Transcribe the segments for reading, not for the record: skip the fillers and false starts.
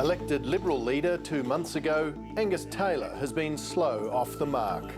Elected Liberal leader 2 months ago, Angus Taylor has been slow off the mark.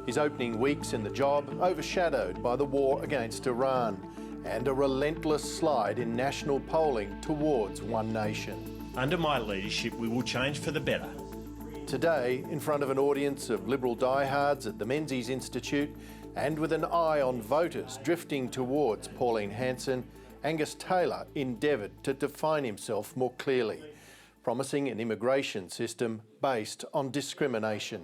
His opening weeks in the job overshadowed by the war against Iran and a relentless slide in national polling towards one nation. Under my leadership, we will change for the better. Today, in front of an audience of Liberal diehards at the Menzies Institute and with an eye on voters drifting towards Pauline Hanson, Angus Taylor endeavoured to define himself more clearly, promising an immigration system based on discrimination.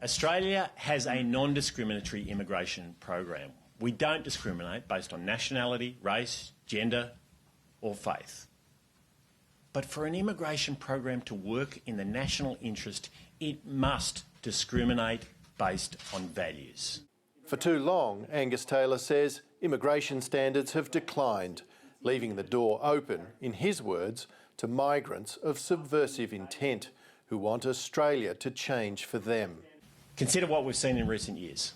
Australia has a non-discriminatory immigration program. We don't discriminate based on nationality, race, gender or faith. But for an immigration program to work in the national interest, it must discriminate based on values. For too long, Angus Taylor says, immigration standards have declined, leaving the door open, in his words, to migrants of subversive intent who want Australia to change for them. Consider what we've seen in recent years.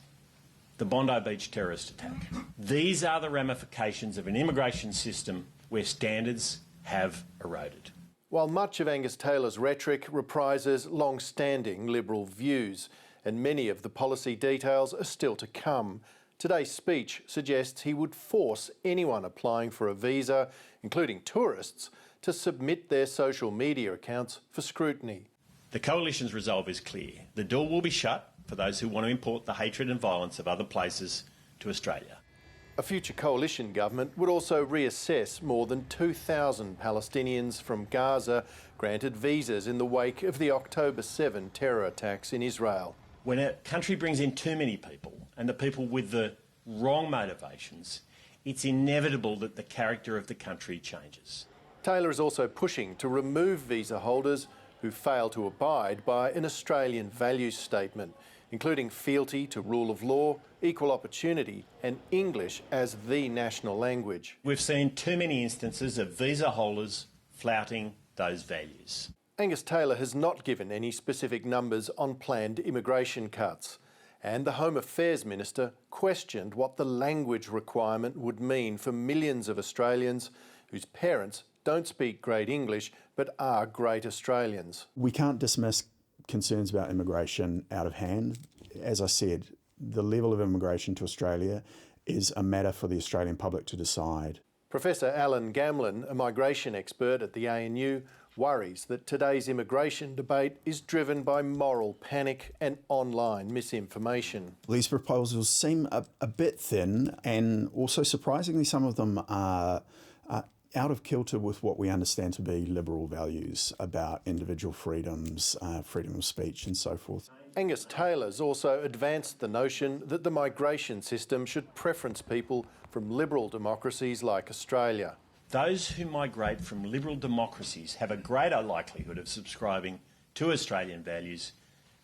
The Bondi Beach terrorist attack. These are the ramifications of an immigration system where standards have eroded. While much of Angus Taylor's rhetoric reprises long-standing Liberal views, and many of the policy details are still to come, today's speech suggests he would force anyone applying for a visa, including tourists, to submit their social media accounts for scrutiny. The Coalition's resolve is clear. The door will be shut for those who want to import the hatred and violence of other places to Australia. A future coalition government would also reassess more than 2,000 Palestinians from Gaza granted visas in the wake of the October 7 terror attacks in Israel. When a country brings in too many people, and the people with the wrong motivations, it's inevitable that the character of the country changes. Taylor is also pushing to remove visa holders who fail to abide by an Australian values statement, including fealty to rule of law, equal opportunity and English as the national language. We've seen too many instances of visa holders flouting those values. Angus Taylor has not given any specific numbers on planned immigration cuts, and the Home Affairs Minister questioned what the language requirement would mean for millions of Australians whose parents don't speak great English but are great Australians. We can't dismiss concerns about immigration out of hand. As I said, the level of immigration to Australia is a matter for the Australian public to decide. Professor Alan Gamlin, a migration expert at the ANU, worries that today's immigration debate is driven by moral panic and online misinformation. These proposals seem a bit thin, and also surprisingly some of them are out of kilter with what we understand to be Liberal values about individual freedoms, freedom of speech and so forth. Angus Taylor's also advanced the notion that the migration system should preference people from Liberal democracies like Australia. Those who migrate from Liberal democracies have a greater likelihood of subscribing to Australian values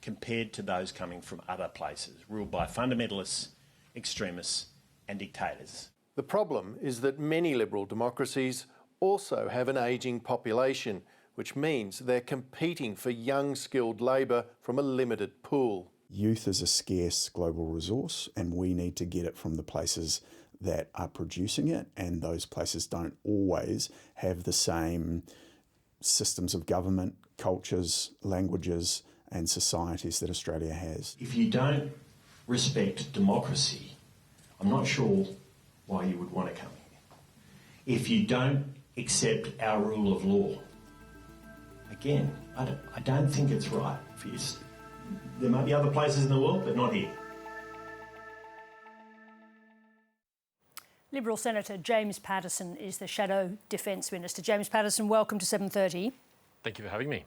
compared to those coming from other places, ruled by fundamentalists, extremists and dictators. The problem is that many Liberal democracies also have an ageing population, which means they're competing for young, skilled labour from a limited pool. Youth is a scarce global resource, and we need to get it from the places that are producing it, and those places don't always have the same systems of government, cultures, languages and societies that Australia has. If you don't respect democracy, I'm not sure why you would want to come here. If you don't accept our rule of law, again, I don't think it's right for you. There may be other places in the world, but not here. Liberal Senator James Paterson is the Shadow Defence Minister. James Paterson, welcome to 7:30. Thank you for having me.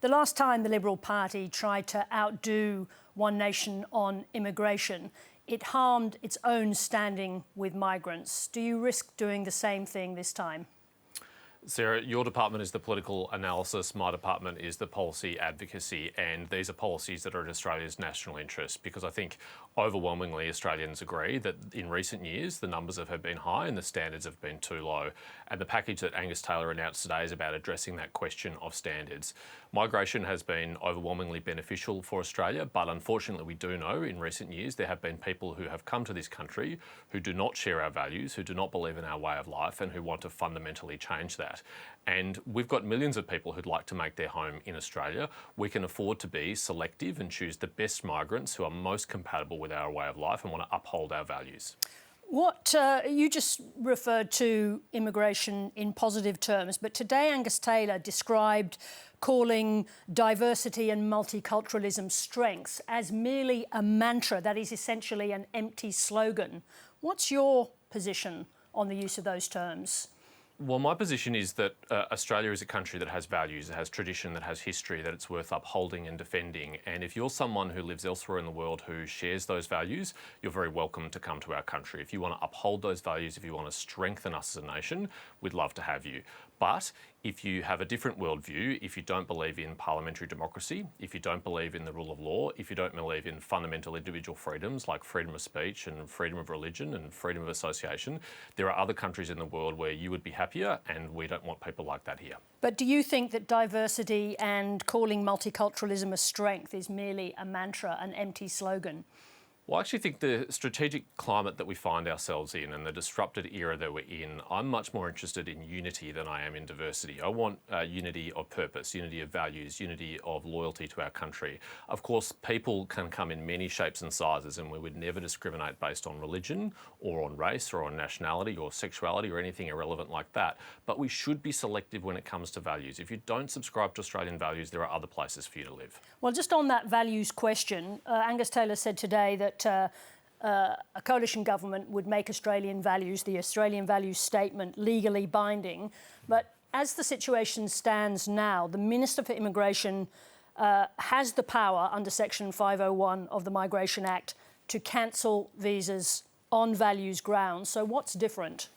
The last time the Liberal Party tried to outdo One Nation on immigration, it harmed its own standing with migrants. Do you risk doing the same thing this time? Sarah, your department is the political analysis, my department is the policy advocacy, and these are policies that are in Australia's national interest, because I think overwhelmingly Australians agree that in recent years the numbers have been high and the standards have been too low. And the package that Angus Taylor announced today is about addressing that question of standards. Migration has been overwhelmingly beneficial for Australia, but unfortunately we do know in recent years there have been people who have come to this country who do not share our values, who do not believe in our way of life and who want to fundamentally change that. that. And we've got millions of people who'd like to make their home in Australia. We can afford to be selective and choose the best migrants who are most compatible with our way of life and want to uphold our values. What you just referred to immigration in positive terms, but today Angus Taylor described calling diversity and multiculturalism strengths as merely a mantra that is essentially an empty slogan. What's your position on the use of those terms? Well, my position is that Australia is a country that has values, that has tradition, that has history, that it's worth upholding and defending. And if you're someone who lives elsewhere in the world who shares those values, you're very welcome to come to our country. If you want to uphold those values, if you want to strengthen us as a nation, we'd love to have you. But if you have a different worldview, if you don't believe in parliamentary democracy, if you don't believe in the rule of law, if you don't believe in fundamental individual freedoms like freedom of speech and freedom of religion and freedom of association, there are other countries in the world where you would be happier, and we don't want people like that here. But do you think that diversity and calling multiculturalism a strength is merely a mantra, an empty slogan? Well, I actually think the strategic climate that we find ourselves in and the disrupted era that we're in, I'm much more interested in unity than I am in diversity. I want unity of purpose, unity of values, unity of loyalty to our country. Of course, people can come in many shapes and sizes, and we would never discriminate based on religion or on race or on nationality or sexuality or anything irrelevant like that. But we should be selective when it comes to values. If you don't subscribe to Australian values, there are other places for you to live. Well, just on that values question, Angus Taylor said today that a coalition government would make Australian values, the Australian values statement, legally binding. But as the situation stands now, the Minister for Immigration has the power under Section 501 of the Migration Act to cancel visas on values grounds. So what's different?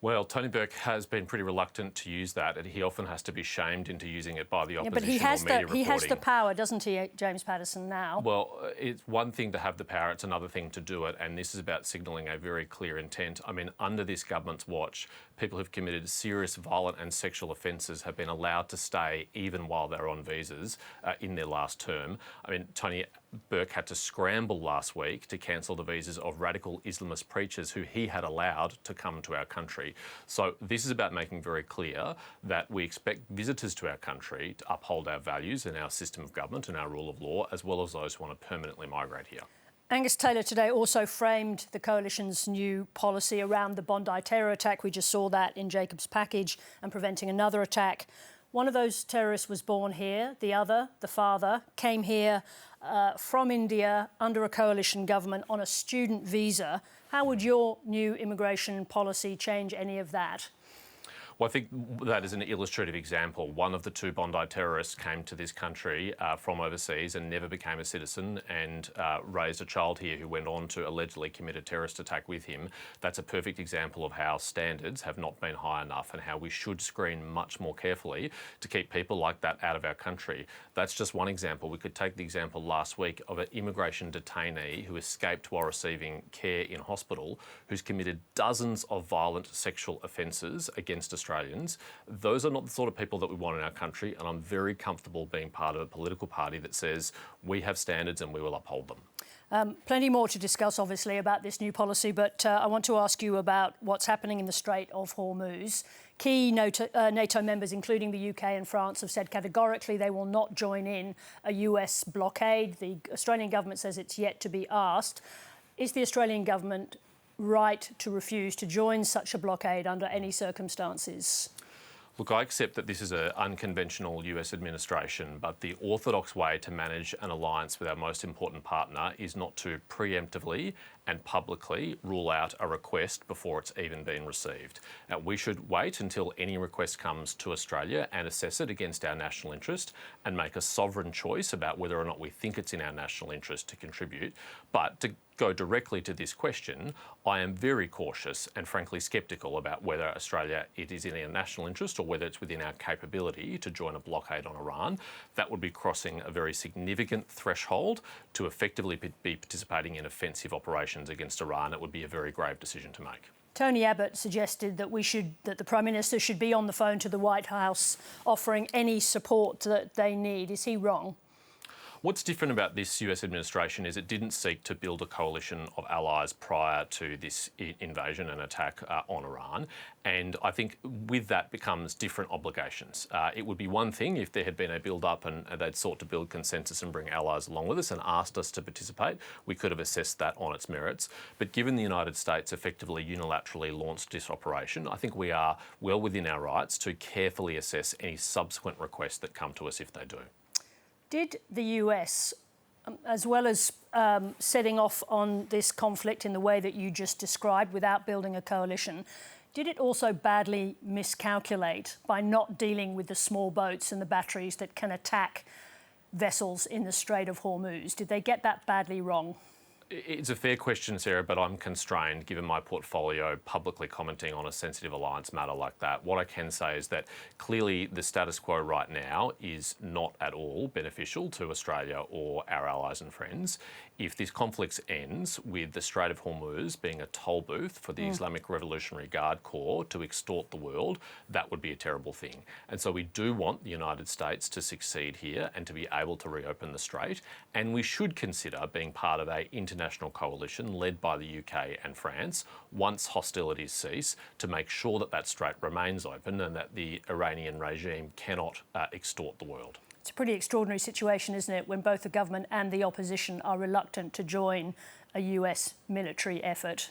Well, Tony Burke has been pretty reluctant to use that, and he often has to be shamed into using it by the opposition but he has or media reporting. He has the power, doesn't he, James Paterson, now? Well, it's one thing to have the power, it's another thing to do it, and this is about signalling a very clear intent. I mean, under this government's watch, people who've committed serious violent and sexual offences have been allowed to stay even while they're on visas in their last term. I mean, Tony Burke had to scramble last week to cancel the visas of radical Islamist preachers who he had allowed to come to our country. So this is about making very clear that we expect visitors to our country to uphold our values and our system of government and our rule of law, as well as those who want to permanently migrate here. Angus Taylor today also framed the coalition's new policy around the Bondi terror attack. We just saw that in Jacob's package, and preventing another attack. One of those terrorists was born here. The other, the father, came here from India under a coalition government on a student visa. How would your new immigration policy change any of that? Well, I think that is an illustrative example. One of the two Bondi terrorists came to this country from overseas and never became a citizen, and raised a child here who went on to allegedly commit a terrorist attack with him. That's a perfect example of how standards have not been high enough and how we should screen much more carefully to keep people like that out of our country. That's just one example. We could take the example last week of an immigration detainee who escaped while receiving care in hospital, who's committed dozens of violent sexual offences against Australians. Those are not the sort of people that we want in our country, and I'm very comfortable being part of a political party that says we have standards and we will uphold them. Plenty more to discuss, obviously, about this new policy, but I want to ask you about what's happening in the Strait of Hormuz. Key NATO members, including the UK and France, have said categorically they will not join in a US blockade. The Australian government says it's yet to be asked. Is the Australian government right to refuse to join such a blockade under any circumstances? Look, I accept that this is an unconventional US administration, but the orthodox way to manage an alliance with our most important partner is not to preemptively and publicly rule out a request before it's even been received. We should wait until any request comes to Australia and assess it against our national interest and make a sovereign choice about whether or not we think it's in our national interest to contribute. But to go directly to this question, I am very cautious and frankly sceptical about whether Australia, it is in our national interest or whether it's within our capability to join a blockade on Iran. That would be crossing a very significant threshold to effectively be participating in offensive operations against Iran. It would be a very grave decision to make. Tony Abbott suggested that that the Prime Minister should be on the phone to the White House offering any support that they need. Is he wrong? What's different about this US administration is it didn't seek to build a coalition of allies prior to this invasion and attack on Iran. And I think with that becomes different obligations. It would be one thing if there had been a build-up and they'd sought to build consensus and bring allies along with us and asked us to participate. We could have assessed that on its merits. But given the United States effectively unilaterally launched this operation, I think we are well within our rights to carefully assess any subsequent requests that come to us if they do. Did the US, as well as setting off on this conflict in the way that you just described without building a coalition, did it also badly miscalculate by not dealing with the small boats and the batteries that can attack vessels in the Strait of Hormuz? Did they get that badly wrong? It's a fair question, Sarah, but I'm constrained, given my portfolio, publicly commenting on a sensitive alliance matter like that. What I can say is that clearly the status quo right now is not at all beneficial to Australia or our allies and friends. If this conflict ends with the Strait of Hormuz being a toll booth for the Islamic Revolutionary Guard Corps to extort the world, that would be a terrible thing. And so we do want the United States to succeed here and to be able to reopen the Strait. And we should consider being part of an international coalition led by the UK and France once hostilities cease to make sure that that strait remains open and that the Iranian regime cannot extort the world. It's a pretty extraordinary situation, isn't it, when both the government and the opposition are reluctant to join a US military effort?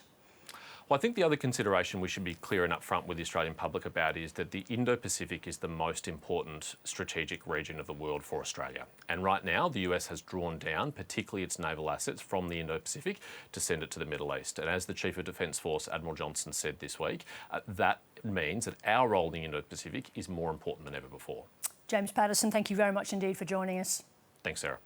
Well, I think the other consideration we should be clear and upfront with the Australian public about is that the Indo-Pacific is the most important strategic region of the world for Australia. And right now, the US has drawn down, particularly its naval assets from the Indo-Pacific to send it to the Middle East. And as the Chief of Defence Force, Admiral Johnson, said this week, that means that our role in the Indo-Pacific is more important than ever before. James Paterson, thank you very much indeed for joining us. Thanks, Sarah.